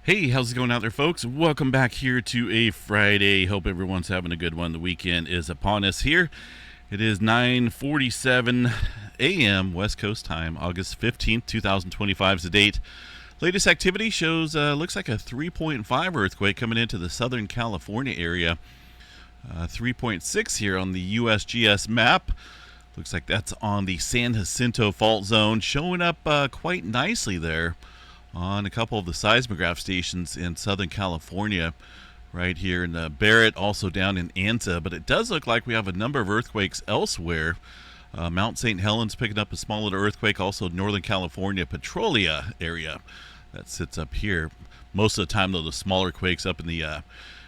Hey, how's it going out there, folks? Welcome back here to a Friday. Hope everyone's having a good one. The weekend is upon us here. It is 9:47 a.m. West Coast time, August 15th, 2025 is the date. Latest activity shows, looks like a 3.5 earthquake coming into the Southern California area. 3.6 here on the USGS map. Looks like that's on the San Jacinto fault zone, showing up quite nicely there on a couple of the seismograph stations in Southern California, right here in Barrett, also down in Anza. But it does look like we have a number of earthquakes elsewhere. Mount St. Helens picking up a small little earthquake, also Northern California, Petrolia area that sits up here. Most of the time, though, the smaller quakes up in the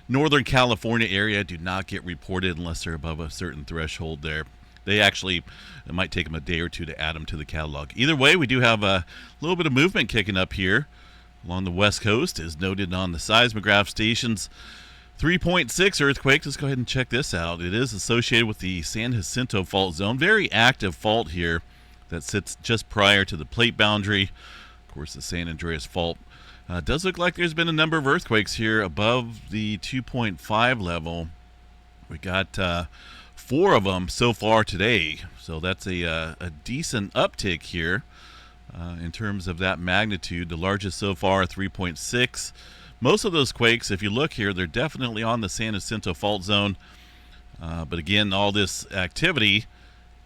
Northern California area do not get reported unless they're above a certain threshold there. They actually, it might take them a day or two to add them to the catalog. Either way, we do have a little bit of movement kicking up here along the west coast, as noted on the seismograph stations. 3.6 earthquake. Let's go ahead and check this out. It is associated with the San Jacinto fault zone. Very active fault here that sits just prior to the plate boundary. Of course, the San Andreas fault. Does look like there's been a number of earthquakes here above the 2.5 level. We got 4 of them so far today, so that's a decent uptick here in terms of that magnitude. The largest so far, 3.6. Most of those quakes, if you look here, they're definitely on the San Jacinto fault zone. But again, all this activity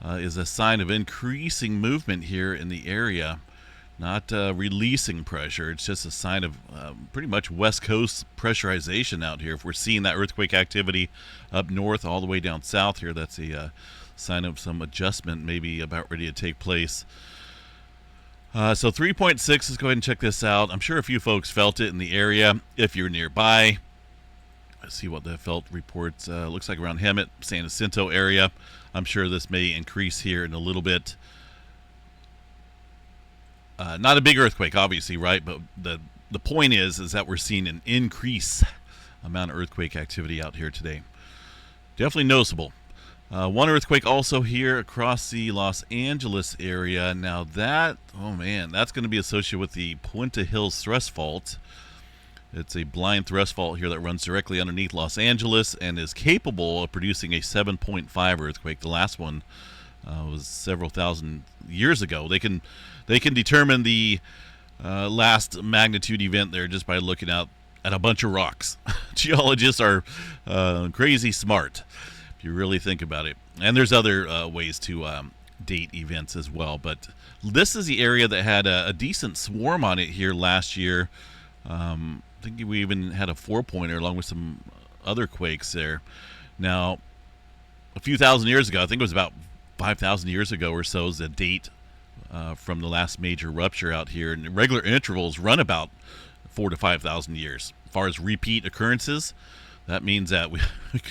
is a sign of increasing movement here in the area. Not releasing pressure. It's just a sign of pretty much west coast pressurization out here. If we're seeing that earthquake activity up north all the way down south here, that's a sign of some adjustment maybe about ready to take place. So 3.6, let's go ahead and check this out. I'm sure a few folks felt it in the area. If you're nearby, let's see what the felt reports. Looks like around Hemet, San Jacinto area. I'm sure this may increase here in a little bit. Not a big earthquake, obviously, right? But the point is that we're seeing an increase amount of earthquake activity out here today. Definitely noticeable. One earthquake also here across the Los Angeles area. Now that, oh man, that's going to be associated with the Puente Hills thrust fault. It's a blind thrust fault here that runs directly underneath Los Angeles and is capable of producing a 7.5 earthquake. The last one was several thousand years ago. They can determine the last magnitude event there just by looking out at a bunch of rocks. Geologists are crazy smart, if you really think about it. And there's other ways to date events as well. But this is the area that had a decent swarm on it here last year. I think we even had a 4-pointer along with some other quakes there. Now, a few thousand years ago, I think it was about 5,000 years ago or so, is a date from the last major rupture out here. And regular intervals run about 4,000 to 5,000 years. As far as repeat occurrences, that means that we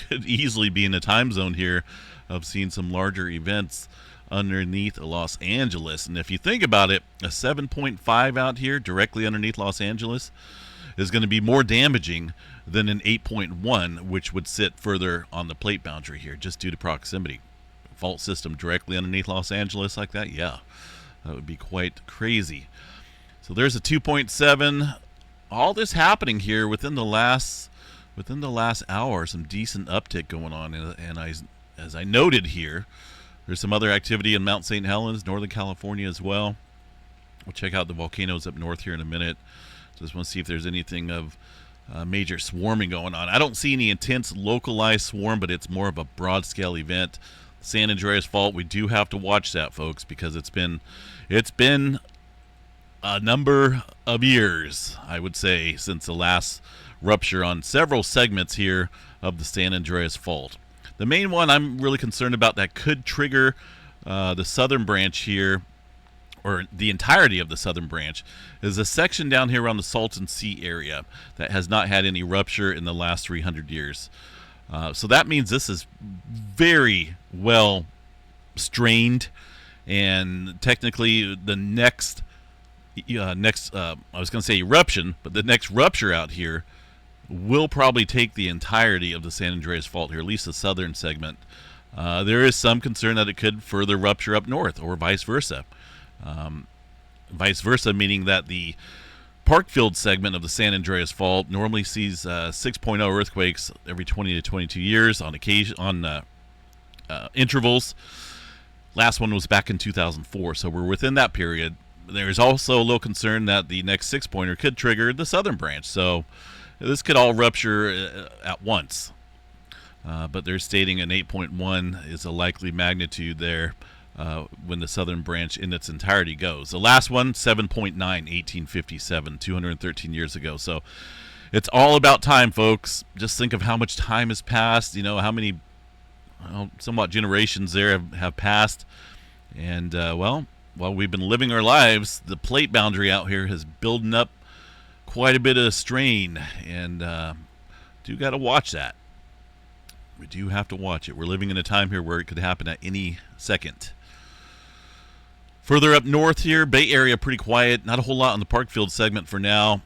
could easily be in a time zone here of seeing some larger events underneath Los Angeles. And if you think about it, a 7.5 out here directly underneath Los Angeles is going to be more damaging than an 8.1, which would sit further on the plate boundary here just due to proximity. Fault system directly underneath Los Angeles like that, yeah, that would be quite crazy. So there's a 2.7. All this happening here within the last hour. Some decent uptick going on, and as I noted here, there's some other activity in Mount St. Helens, Northern California as well. We'll check out the volcanoes up north here in a minute. Just want to see if there's anything of major swarming going on. I don't see any intense localized swarm, but it's more of a broad scale event. San Andreas fault, we do have to watch that, folks, because it's been a number of years, I would say, since the last rupture on several segments here of the San Andreas fault. The main one I'm really concerned about that could trigger the southern branch here, or the entirety of the southern branch, is a section down here around the Salton Sea area that has not had any rupture in the last 300 years. So that means this is very well strained, and technically the next I was going to say eruption, but the next rupture out here will probably take the entirety of the San Andreas fault here, at least the southern segment. There is some concern that it could further rupture up north, or vice versa. Vice versa, meaning that the Parkfield segment of the San Andreas Fault normally sees 6.0 earthquakes every 20 to 22 years on intervals. Last one was back in 2004, so we're within that period. There's also a little concern that the next 6-pointer could trigger the southern branch, so this could all rupture at once. But they're stating an 8.1 is a likely magnitude there when the southern branch in its entirety goes. The last one, 7.9, 1857, 213 years ago. So it's all about time, folks. Just think of how much time has passed, how many somewhat generations there have passed. And, while we've been living our lives, the plate boundary out here has building up quite a bit of strain. And do got to watch that. We do have to watch it. We're living in a time here where it could happen at any second. Further up north here, Bay Area pretty quiet. Not a whole lot on the Parkfield segment for now.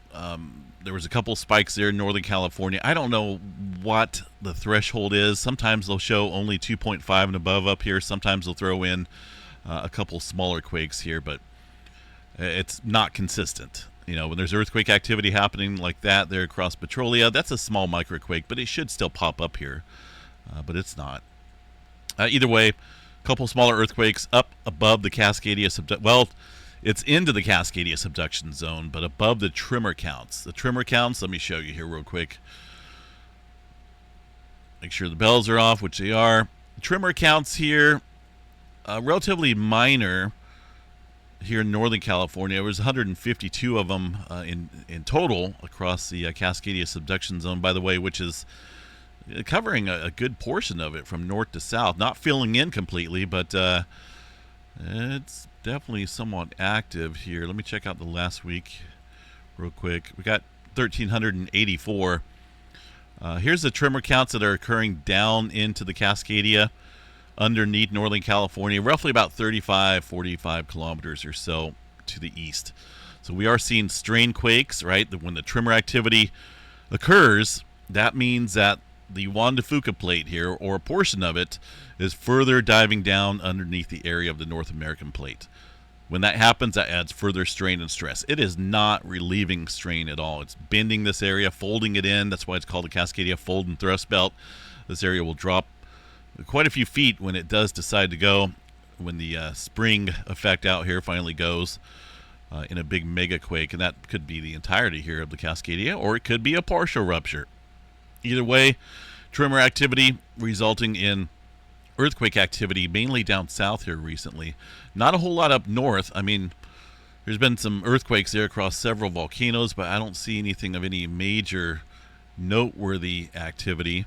There was a couple spikes there in Northern California. I don't know what the threshold is. Sometimes they'll show only 2.5 and above up here. Sometimes they'll throw in a couple smaller quakes here, but it's not consistent. When there's earthquake activity happening like that there across Petrolia, that's a small microquake, but it should still pop up here. But it's not. Either way, a couple smaller earthquakes up above the Cascadia subduction. Well, it's into the Cascadia subduction zone, but above the tremor counts. The tremor counts, let me show you here real quick. Make sure the bells are off, which they are. Tremor counts here, relatively minor here in Northern California. There was 152 of them in total across the Cascadia subduction zone, by the way, which is covering a good portion of it from north to south. Not filling in completely, but it's definitely somewhat active here. Let me check out the last week real quick. We got 1,384. Here's the tremor counts that are occurring down into the Cascadia underneath Northern California, roughly about 35, 45 kilometers or so to the east. So we are seeing strain quakes, right? When the tremor activity occurs, that means that the Juan de Fuca plate here, or a portion of it, is further diving down underneath the area of the North American plate. When that happens, that adds further strain and stress. It is not relieving strain at all. It's bending this area, folding it in. That's why it's called the Cascadia fold and thrust belt. This area will drop quite a few feet when it does decide to go, when the spring effect out here finally goes in a big mega quake. And that could be the entirety here of the Cascadia, or it could be a partial rupture. Either way, tremor activity resulting in earthquake activity, mainly down south here recently. Not a whole lot up north. I mean, there's been some earthquakes there across several volcanoes, but I don't see anything of any major noteworthy activity.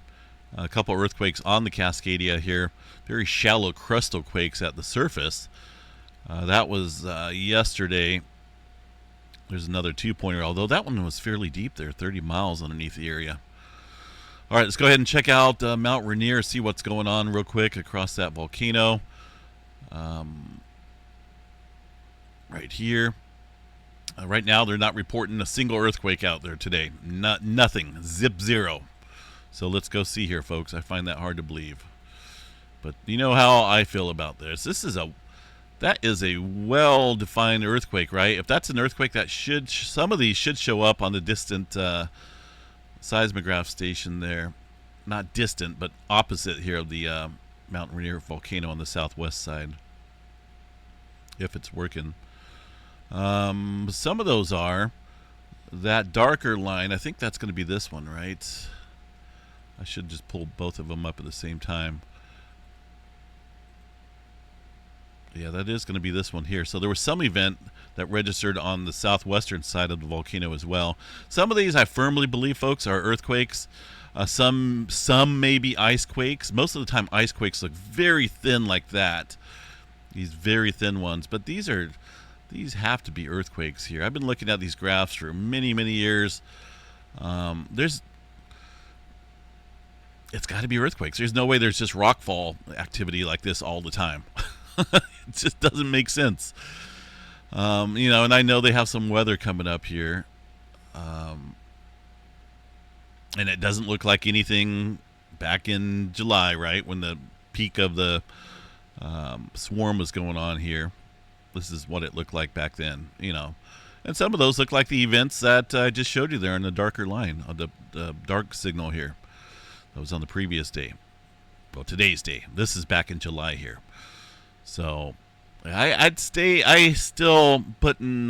A couple earthquakes on the Cascadia here. Very shallow crustal quakes at the surface. That was yesterday. There's another 2-pointer, although that one was fairly deep there, 30 miles underneath the area. All right, let's go ahead and check out Mount Rainier, see what's going on real quick across that volcano. Right here. Right now, they're not reporting a single earthquake out there today. Nothing. Zip zero. So let's go see here, folks. I find that hard to believe. But you know how I feel about this. That is a well-defined earthquake, right? If that's an earthquake, some of these should show up on the distant seismograph station there. Not distant, but opposite here of the Mount Rainier volcano on the southwest side. If it's working. Some of those are. That darker line, I think that's going to be this one, right? I should just pull both of them up at the same time. Yeah, that is going to be this one here. So there was some event that registered on the southwestern side of the volcano as well. Some of these I firmly believe, folks, are earthquakes. Some may be ice quakes. Most of the time ice quakes look very thin like that. These very thin ones. But these have to be earthquakes here. I've been looking at these graphs for many, many years. It's got to be earthquakes. There's no way there's just rockfall activity like this all the time. It just doesn't make sense. And I know they have some weather coming up here. And it doesn't look like anything back in July, right? When the peak of the swarm was going on here. This is what it looked like back then. And some of those look like the events that I just showed you there in the darker line, on the dark signal here. That was on the previous day. Well, today's day. This is back in July here. So I'd stay. I still putting.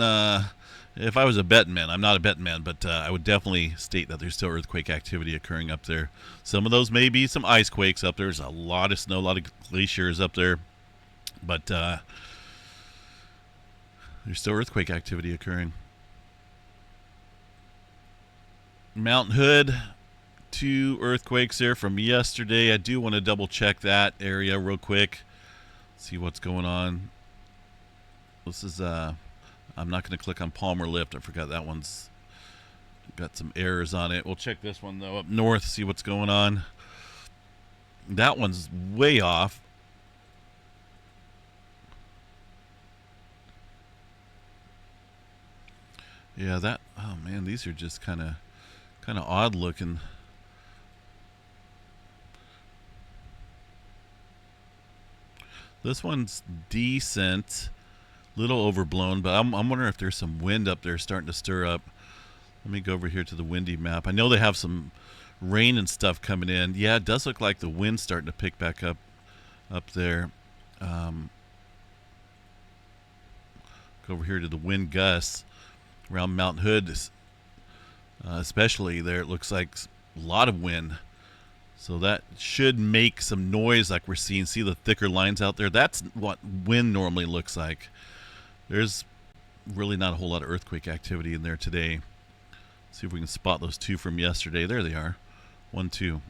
If I was a betting man, I'm not a betting man, but I would definitely state that there's still earthquake activity occurring up there. Some of those may be some ice quakes up there. There's a lot of snow, a lot of glaciers up there, but there's still earthquake activity occurring. Mount Hood, 2 earthquakes there from yesterday. I do want to double check that area real quick, see what's going on. This is I'm not going to click on Palmer Lift. I forgot that one's got some errors on it. We'll check this one though up north, see what's going on. That one's way off. Yeah, that. Oh man, these are just kind of odd looking. This one's decent. Little overblown, but I'm wondering if there's some wind up there starting to stir up. Let me go over here to the windy map. I know they have some rain and stuff coming in. Yeah, it does look like the wind's starting to pick back up there. Go over here to the wind gusts around Mount Hood, especially there. It looks like a lot of wind. So that should make some noise like we're seeing. See the thicker lines out there? That's what wind normally looks like. There's really not a whole lot of earthquake activity in there today. See if we can spot those 2 from yesterday. There they are. 1, 2.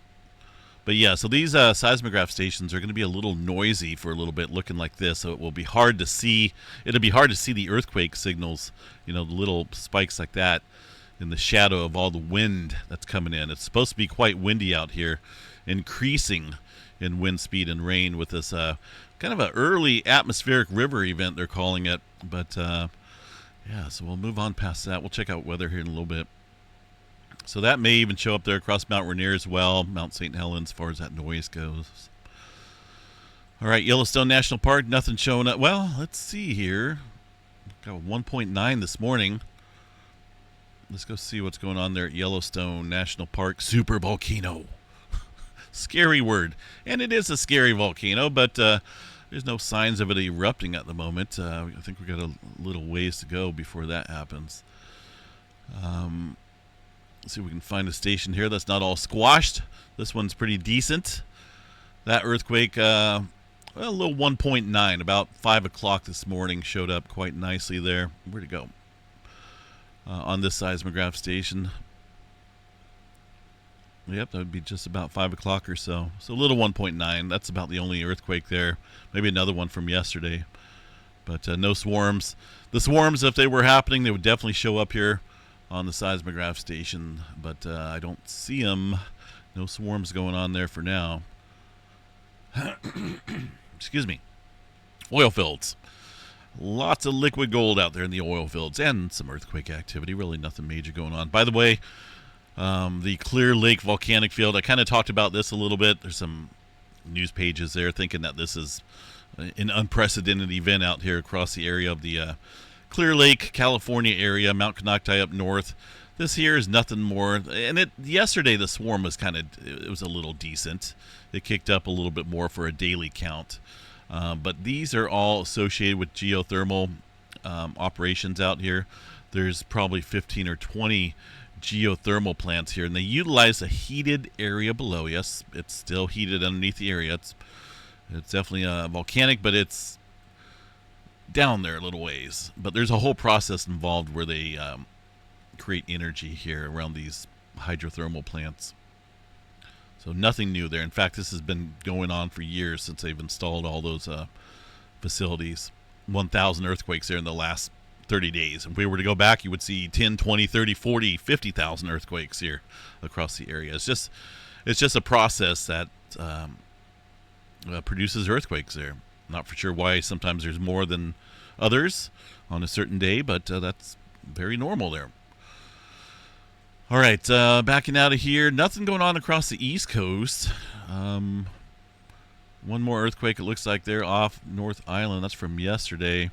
But yeah, so these seismograph stations are going to be a little noisy for a little bit, looking like this. So it will be hard to see. It'll be hard to see the earthquake signals, the little spikes like that in the shadow of all the wind that's coming in. It's supposed to be quite windy out here, increasing in wind speed and rain with this kind of an early atmospheric river event, they're calling it. But yeah, so we'll move on past that. We'll check out weather here in a little bit. So that may even show up there across Mount Rainier as well, Mount St. Helens, as far as that noise goes. All right, Yellowstone National Park, nothing showing up. Well, let's see here. Got 1.9 this morning. Let's go see what's going on there at Yellowstone National Park. Super volcano. Scary word. And it is a scary volcano, but there's no signs of it erupting at the moment. I think we've got a little ways to go before that happens. Let's see if we can find a station here that's not all squashed. This one's pretty decent. That earthquake, a little 1.9, about 5 o'clock this morning, showed up quite nicely there. Where'd it go? On this seismograph station. Yep, that would be just about 5 o'clock or so. So a little 1.9. That's about the only earthquake there. Maybe another one from yesterday. But no swarms. The swarms, if they were happening, they would definitely show up here on the seismograph station. But I don't see them. No swarms going on there for now. Excuse me. Oil fields. Lots of liquid gold out there in the oil fields and some earthquake activity. Really nothing major going on. By the way, the Clear Lake volcanic field, I kind of talked about this a little bit. There's some news pages there thinking that this is an unprecedented event out here across the area of the Clear Lake, California area, Mount Konocti up north. This here is nothing more. And yesterday the swarm was it was a little decent. It kicked up a little bit more for a daily count. But these are all associated with geothermal operations out here. There's probably 15 or 20 geothermal plants here, and they utilize a heated area below. Yes, it's still heated underneath the area. It's definitely volcanic, but it's down there a little ways. But there's a whole process involved where they create energy here around these hydrothermal plants. So nothing new there. In fact, this has been going on for years since they've installed all those facilities. 1,000 earthquakes there in the last 30 days. If we were to go back, you would see 10, 20, 30, 40, 50,000 earthquakes here across the area. It's just a process that produces earthquakes there. Not for sure why sometimes there's more than others on a certain day, but that's very normal there. All right, backing out of here. Nothing going on across the East Coast. One more earthquake, it looks like there off North Island. That's from yesterday.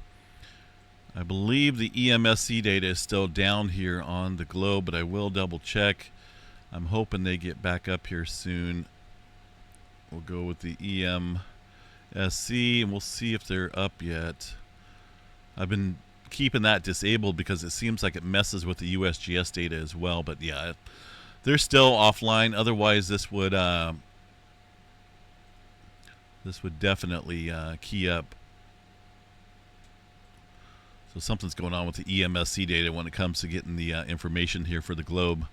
I believe the EMSC data is still down here on the globe, but I will double check. I'm hoping they get back up here soon. We'll go with the EMSC and we'll see if they're up yet. I've been keeping that disabled because it seems like it messes with the USGS data as well, but yeah, they're still offline. Otherwise this would definitely key up. So something's going on with the EMSC data when it comes to getting the information here for the globe.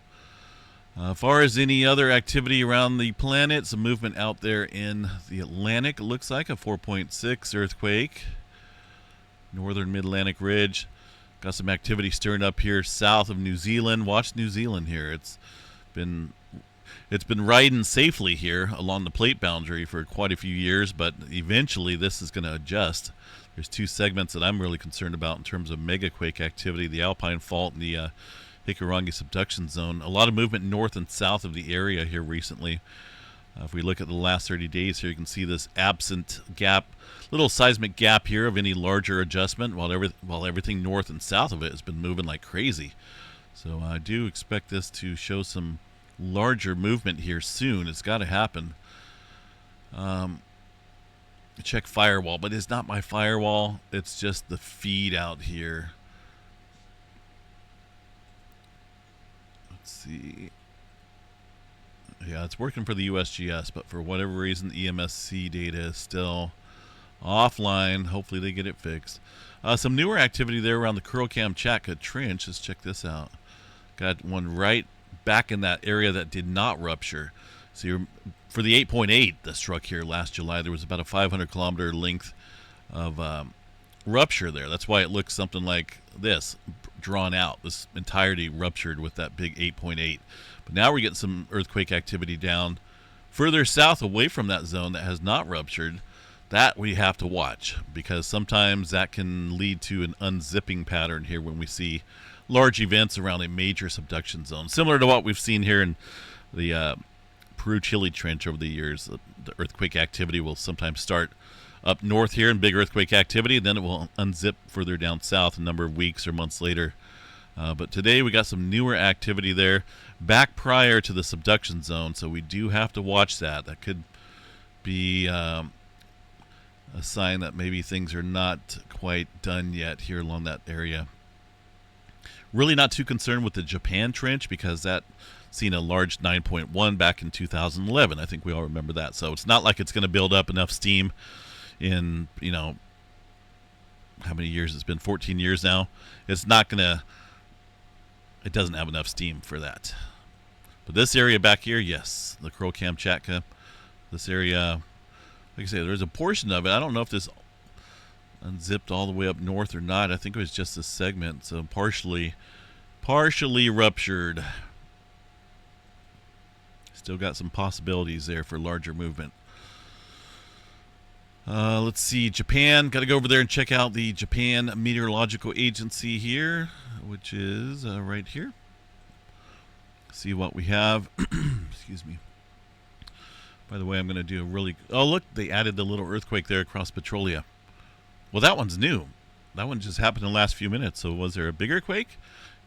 As far as any other activity around the planet, some movement out there in the Atlantic. It looks like a 4.6 earthquake. Northern Mid-Atlantic Ridge. Got some activity stirring up here south of New Zealand. Watch New Zealand here. It's been riding safely here along the plate boundary for quite a few years, but eventually this is going to adjust. There's two segments that I'm really concerned about in terms of megaquake activity, the Alpine Fault and the Hikurangi subduction zone. A lot of movement north and south of the area here recently. If we look at the last 30 days here, you can see this absent gap, little seismic gap here of any larger adjustment, while everything north and south of it has been moving like crazy. So I do expect this to show some larger movement here soon. It's got to happen. Check firewall, but it's not my firewall. It's just the feed out here. Let's see. Yeah, it's working for the USGS, but for whatever reason, the EMSC data is still offline. Hopefully they get it fixed. Some newer activity there around the Kuril-Kamchatka Trench. Let's check this out. Got one right back in that area that did not rupture. So for the 8.8 that struck here last July, there was about a 500-kilometer length of rupture there. That's why it looks something like this, drawn out. This entirety ruptured with that big 8.8. But now we're getting some earthquake activity down further south away from that zone that has not ruptured. That we have to watch, because sometimes that can lead to an unzipping pattern here when we see large events around a major subduction zone, similar to what we've seen here in the Peru-Chile Trench over the years. The earthquake activity will sometimes start up north here in big earthquake activity, and then it will unzip further down south a number of weeks or months later. But today we got some newer activity there back prior to the subduction zone, so we do have to watch that. That could be a sign that maybe things are not quite done yet here along that area. Really not too concerned with the Japan Trench, because that seen a large 9.1 back in 2011. I think we all remember that. So it's not like it's going to build up enough steam in, how many years? It's been 14 years now. It doesn't have enough steam for that. But this area back here, yes, the Kuril-Kamchatka, this area, like I say, there's a portion of it. I don't know if this unzipped all the way up north or not. I think it was just this segment, so partially ruptured. Still got some possibilities there for larger movement. Let's see, Japan. Got to go over there and check out the Japan Meteorological Agency here, which is right here. See what we have. Excuse me. By the way, I'm going to do a really... Oh, look, they added the little earthquake there across Petrolia. Well, that one's new. That one just happened in the last few minutes. So was there a bigger quake?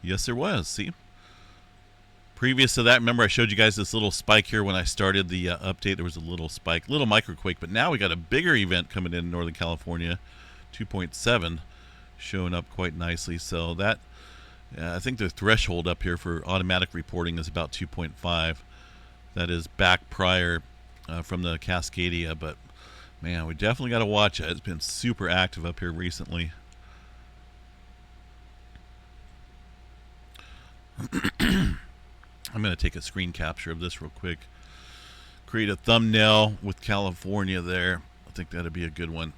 Yes, there was. See? Previous to that, remember I showed you guys this little spike here when I started the update. There was a little spike, little microquake, but now we got a bigger event coming in Northern California, 2.7, showing up quite nicely. So that, I think the threshold up here for automatic reporting is about 2.5. That is back prior from the Cascadia, but man, we definitely got to watch it. It's been super active up here recently. I'm going to take a screen capture of this real quick. Create a thumbnail with California there. I think that'd be a good one.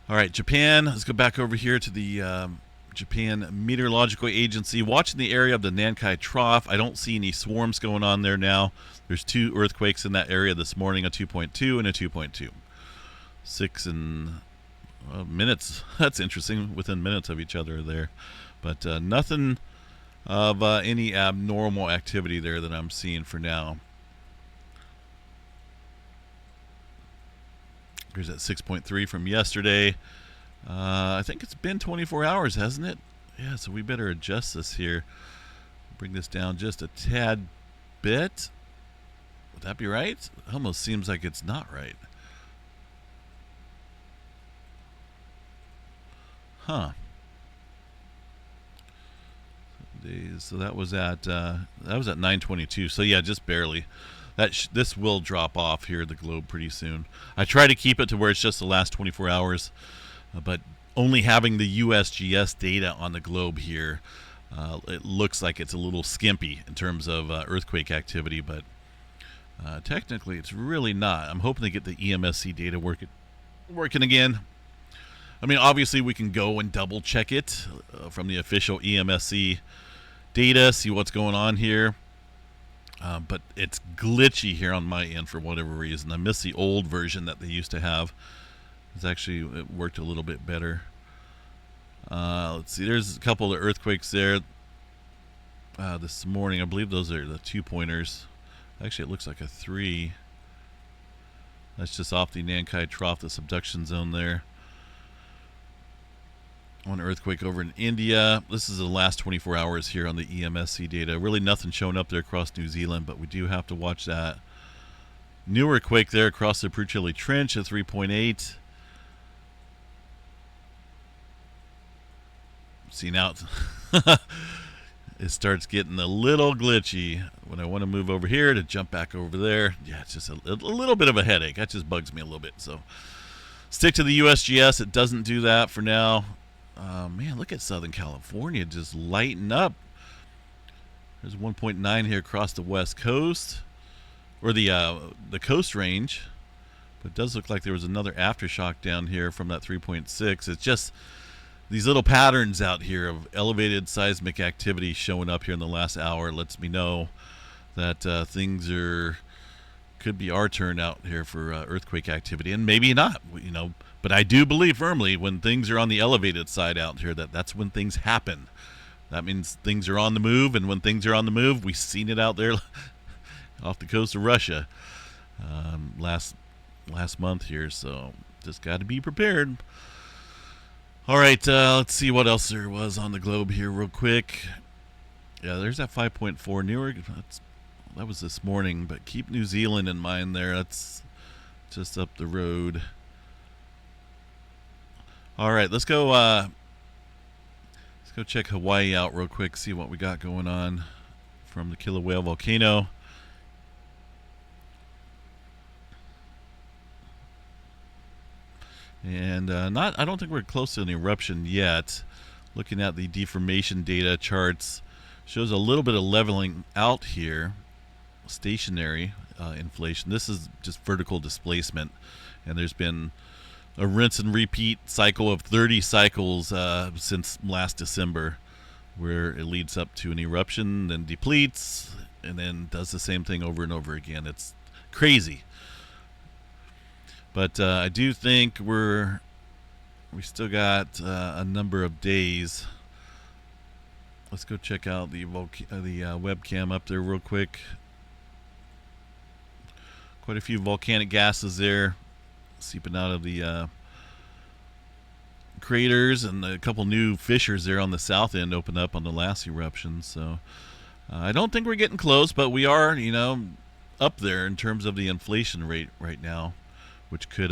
All right, Japan. Let's go back over here to the Japan Meteorological Agency. Watching the area of the Nankai Trough. I don't see any swarms going on there now. There's two earthquakes in that area this morning, a 2.2 and a 2.2. 6 and minutes. That's interesting. Within minutes of each other there. But nothing of any abnormal activity there that I'm seeing for now. Here's that 6.3 from yesterday. I think it's been 24 hours, hasn't it? Yeah, so we better adjust this here. Bring this down just a tad bit. Would that be right? It almost seems like it's not right. Huh. Days. So that was at 9:22. So yeah, just barely. This will drop off here the globe pretty soon. I try to keep it to where it's just the last 24 hours, but only having the USGS data on the globe here, it looks like it's a little skimpy in terms of earthquake activity, but technically it's really not. I'm hoping to get the EMSC data working again. I mean, obviously we can go and double check it from the official EMSC data, see what's going on here. But it's glitchy here on my end for whatever reason. I miss the old version that they used to have. It worked a little bit better. Let's see, there's a couple of earthquakes there this morning. I believe those are the 2-pointers. Actually, it looks like a 3. That's just off the Nankai Trough, the subduction zone there. One earthquake over in India. This is the last 24 hours here on the EMSC data. Really nothing showing up there across New Zealand, but we do have to watch that. Newer quake there across the Pruchili Trench at 3.8. See, now it starts getting a little glitchy when I want to move over here to jump back over there. Yeah, it's just a little bit of a headache. That just bugs me a little bit. So stick to the USGS. It doesn't do that for now. Man, look at Southern California just lighting up. There's 1.9 here across the west coast, or the coast range. But it does look like there was another aftershock down here from that 3.6. It's just these little patterns out here of elevated seismic activity showing up here in the last hour lets me know that could be our turn out here for earthquake activity, and maybe not, but I do believe firmly when things are on the elevated side out here that's when things happen. That means things are on the move, and when things are on the move, we've seen it out there off the coast of Russia last month here, so just got to be prepared. All right, let's see what else there was on the globe here real quick. Yeah, there's that 5.4 Newark. That was this morning, but keep New Zealand in mind there. That's just up the road. All right, let's go check Hawaii out real quick, see what we got going on from the Killer Whale volcano. And I don't think we're close to an eruption yet. Looking at the deformation data charts, shows a little bit of leveling out here. Stationary inflation. This is just vertical displacement, and there's been a rinse and repeat cycle of 30 cycles since last December, where it leads up to an eruption, then depletes, and then does the same thing over and over again. It's crazy. But I do think we still got a number of days. Let's go check out the webcam up there real quick. Quite a few volcanic gases there seeping out of the craters, and a couple new fissures there on the south end opened up on the last eruption. So I don't think we're getting close, but we are, up there in terms of the inflation rate right now, which could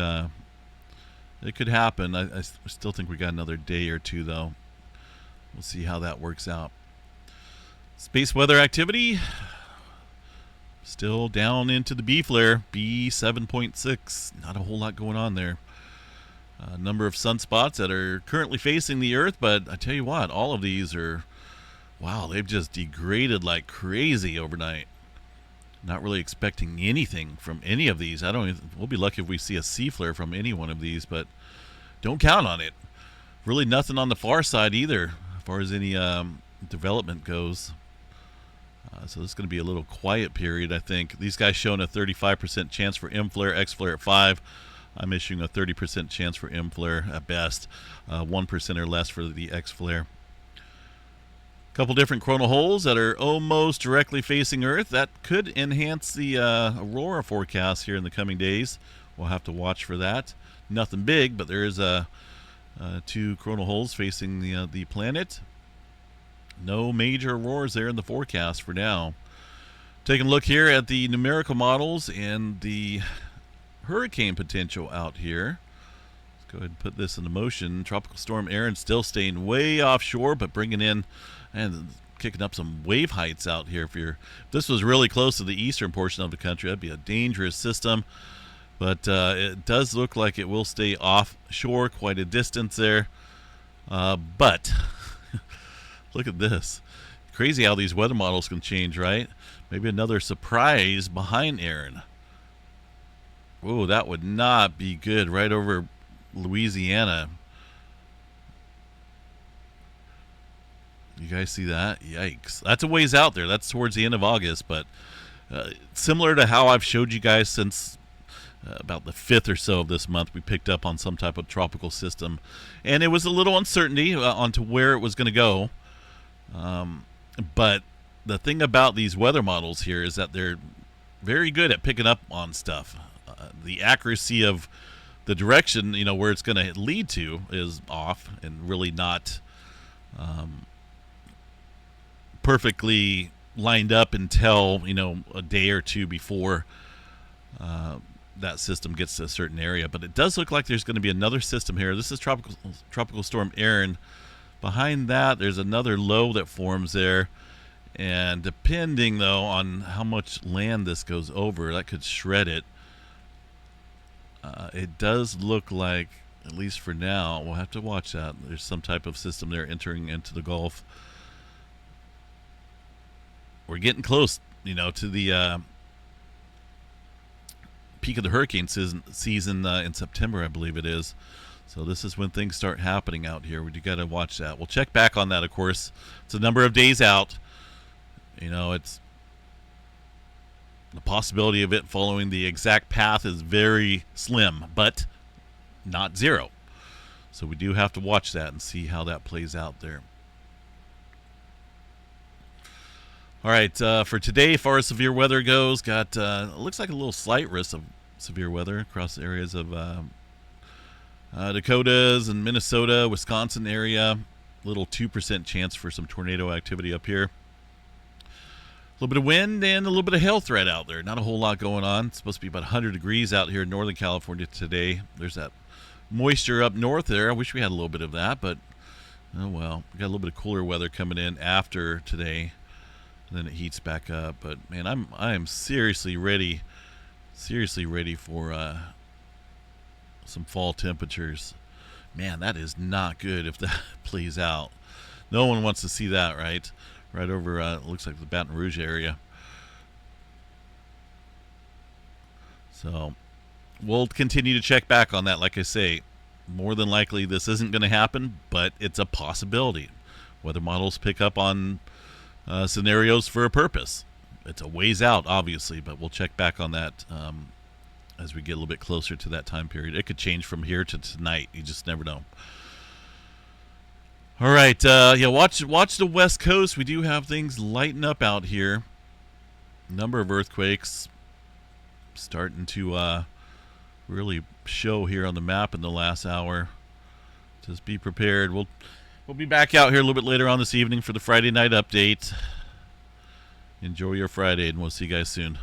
it could happen. I still think we got another day or two, though. We'll see how that works out. Space weather activity still down into the B flare, B7.6. Not a whole lot going on there. A number of sunspots that are currently facing the Earth, but I tell you what, all of these are, wow, they've just degraded like crazy overnight. Not really expecting anything from any of these. We'll be lucky if we see a C flare from any one of these, but don't count on it. Really nothing on the far side either, as far as any development goes. So this is going to be a little quiet period, I think. These guys showing a 35% chance for M flare, X flare at 5. I'm issuing a 30% chance for M flare at best, 1% or less for the X flare. Couple different coronal holes that are almost directly facing Earth. That could enhance the aurora forecast here in the coming days. We'll have to watch for that. Nothing big, but there is a Two coronal holes facing the planet. No major auroras there in the forecast for now. Taking a look here at the numerical models and the hurricane potential out here. Let's go ahead and put this into motion. Tropical storm Erin still staying way offshore, but bringing in and kicking up some wave heights out here. If this was really close to the eastern portion of the country, that'd be a dangerous system. But it does look like it will stay offshore quite a distance there. But look at this. Crazy how these weather models can change, right? Maybe another surprise behind Erin. Whoa, that would not be good right over Louisiana. You guys see that? Yikes. That's a ways out there. That's towards the end of August, but similar to how I've showed you guys since about the 5th or so of this month, we picked up on some type of tropical system, and it was a little uncertainty onto where it was going to go. But the thing about these weather models here is that they're very good at picking up on stuff. The accuracy of the direction, where it's going to lead to is off and really not perfectly lined up until, a day or two before that system gets to a certain area. But it does look like there's going to be another system here. This is tropical storm Erin. Behind that, there's another low that forms there. And depending, though, on how much land this goes over, that could shred it. It does look like, at least for now, we'll have to watch that. There's some type of system there entering into the Gulf. We're getting close, to the peak of the hurricane season in September, I believe it is. So this is when things start happening out here. We do got to watch that. We'll check back on that, of course. It's a number of days out. It's the possibility of it following the exact path is very slim, but not zero. So we do have to watch that and see how that plays out there. All right, for today, as far as severe weather goes, got looks like a little slight risk of severe weather across the areas of Dakotas and Minnesota, Wisconsin area. Little 2% chance for some tornado activity up here. A little bit of wind and a little bit of hail threat out there. Not a whole lot going on. It's supposed to be about 100 degrees out here in Northern California today. There's that moisture up north there. I wish we had a little bit of that, but oh well. We got a little bit of cooler weather coming in after today, and then it heats back up. But man, I am seriously ready for some fall temperatures. Man, that is not good if that plays out. No one wants to see that, right? Right over, looks like the Baton Rouge area. So we'll continue to check back on that. Like I say, more than likely this isn't going to happen, but it's a possibility. Weather models pick up on scenarios for a purpose. It's a ways out, obviously, but we'll check back on that as we get a little bit closer to that time period. It could change from here to tonight. You just never know. All right, watch the West Coast. We do have things lighten up out here. Number of earthquakes starting to really show here on the map in the last hour. Just be prepared. We'll be back out here a little bit later on this evening for the Friday night update. Enjoy your Friday, and we'll see you guys soon.